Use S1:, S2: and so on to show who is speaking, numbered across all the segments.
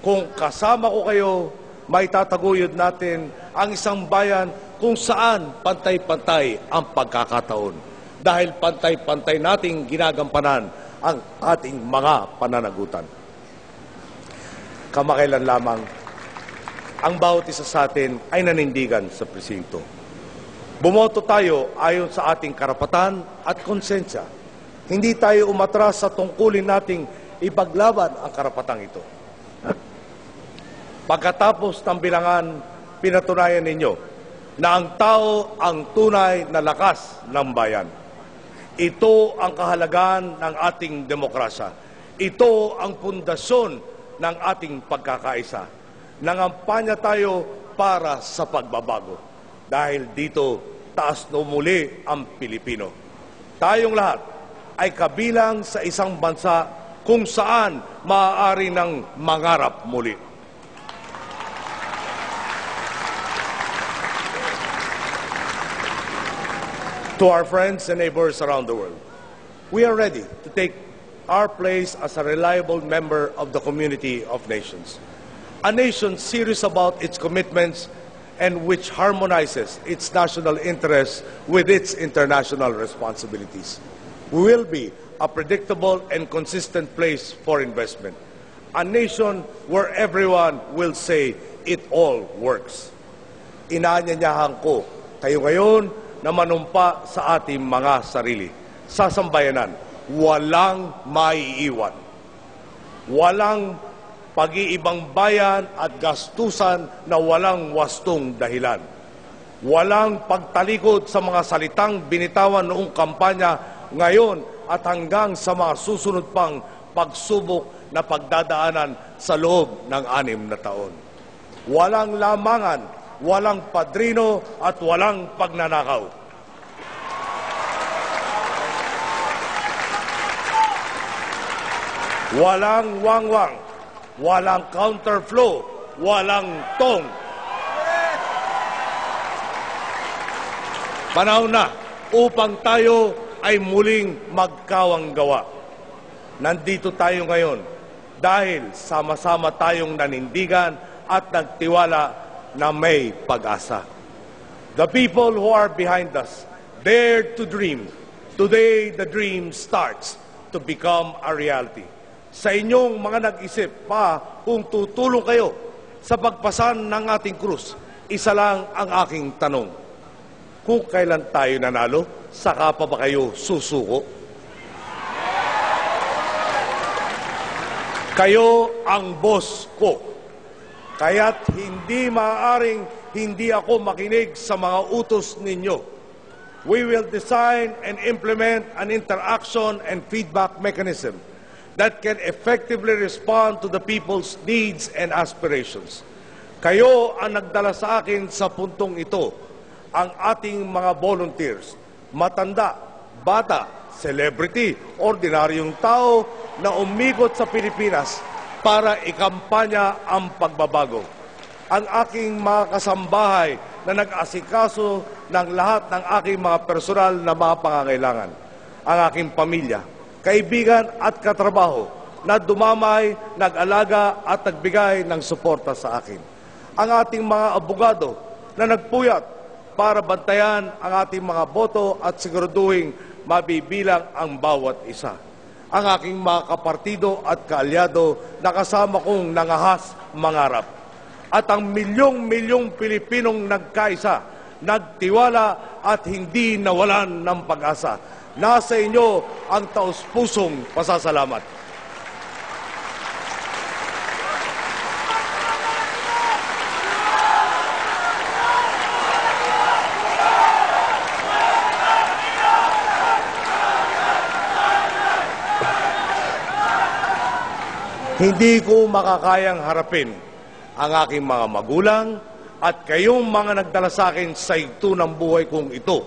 S1: Kung kasama ko kayo, may tataguyod natin ang isang bayan kung saan pantay-pantay ang pagkakataon. Dahil pantay-pantay nating ginagampanan ang ating mga pananagutan. Kamakailan lamang, ang bawat isa sa atin ay nanindigan sa presinto. Bumoto tayo ayon sa ating karapatan at konsensya. Hindi tayo umatras sa tungkulin nating ipaglaban ang karapatang ito. Pagkatapos ng bilangan, pinatunayan ninyo na ang tao ang tunay na lakas ng bayan. Ito ang kahalagahan ng ating demokrasya. Ito ang pundasyon ng ating pagkakaisa. Nangampanya tayo para sa pagbabago. Dahil dito, taas na muli ang Pilipino. Tayong lahat ay kabilang sa isang bansa kung saan maaari ng mangarap muli. To our friends and neighbors around the world, we are ready to take our place as a reliable member of the community of nations. A nation serious about its commitments and which harmonizes its national interests with its international responsibilities. We will be a predictable and consistent place for investment. A nation where everyone will say it all works. Inaanyayahan ko kayo ngayon na manumpa sa ating mga sarili. Sa sambayanan, walang maiiwan. Walang pag-iibang bayan at gastusan na walang wastong dahilan. Walang pagtalikod sa mga salitang binitawan noong kampanya ngayon at hanggang sa mga susunod pang pagsubok na pagdadaanan sa loob ng 6 na taon. Walang lamangan, walang padrino at walang pagnanakaw. Walang wangwang, walang counterflow, walang tong. Panahon na upang tayo ay muling magkawang gawa. Nandito tayo ngayon dahil sama-sama tayong nanindigan at nagtiwala na may pag-asa. The people who are behind us dared to dream. Today, the dream starts to become a reality. Sa inyong mga nag-isip pa kung tutulong kayo sa pagpasan ng ating krus, isa lang ang aking tanong. Kung kailan tayo nanalo, saka pa ba kayo susuko? Kayo ang boss ko. Kaya't hindi maaaring hindi ako makinig sa mga utos ninyo. We will design and implement an interaction and feedback mechanism that can effectively respond to the people's needs and aspirations. Kayo ang nagdala sa akin sa puntong ito, ang ating mga volunteers, matanda, bata, celebrity, ordinaryong tao na umikot sa Pilipinas para ikampanya ang pagbabago. Ang aking mga kasambahay na nag-asikaso ng lahat ng aking mga personal na mga pangangailangan. Ang aking pamilya, kaibigan at katrabaho na dumamay, nag-alaga at nagbigay ng suporta sa akin. Ang ating mga abogado na nagpuyat para bantayan ang ating mga boto at siguraduhin mabibilang ang bawat isa. Ang aking mga kapartido at kaalyado na kasama kong nangahas mangarap. At ang milyong-milyong Pilipinong nagkaisa, nagtiwala at hindi nawalan ng pag-asa. Nasa inyo ang taus-pusong pasasalamat. Hindi ko makakayang harapin ang aking mga magulang at kayong mga nagdala sa akin sa ito ng buhay kong ito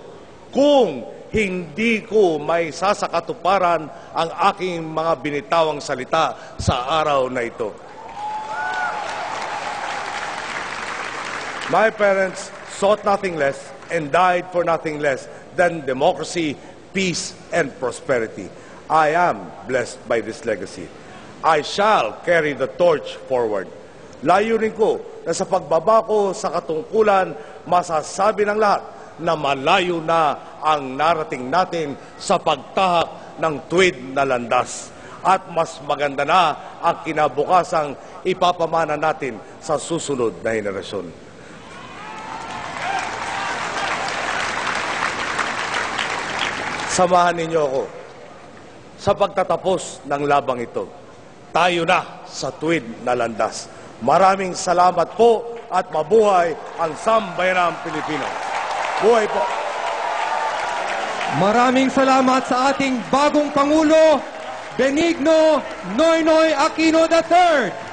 S1: kung hindi ko may sasakatuparan ang aking mga binitawang salita sa araw na ito. My parents sought nothing less and died for nothing less than democracy, peace, and prosperity. I am blessed by this legacy. I shall carry the torch forward. Layunin ko na sa pagbabako sa katungkulan, masasabi ng lahat na malayo na ang narating natin sa pagtahak ng tuwid na landas. At mas maganda na ang kinabukasang ipapamana natin sa susunod na henerasyon. Samahan ninyo ako sa pagtatapos ng labang ito. Tayo na sa tuwid na landas. Maraming salamat po at mabuhay ang Sambayanang Pilipino. Buhay po!
S2: Maraming salamat sa ating bagong Pangulo, Benigno Noynoy Aquino III.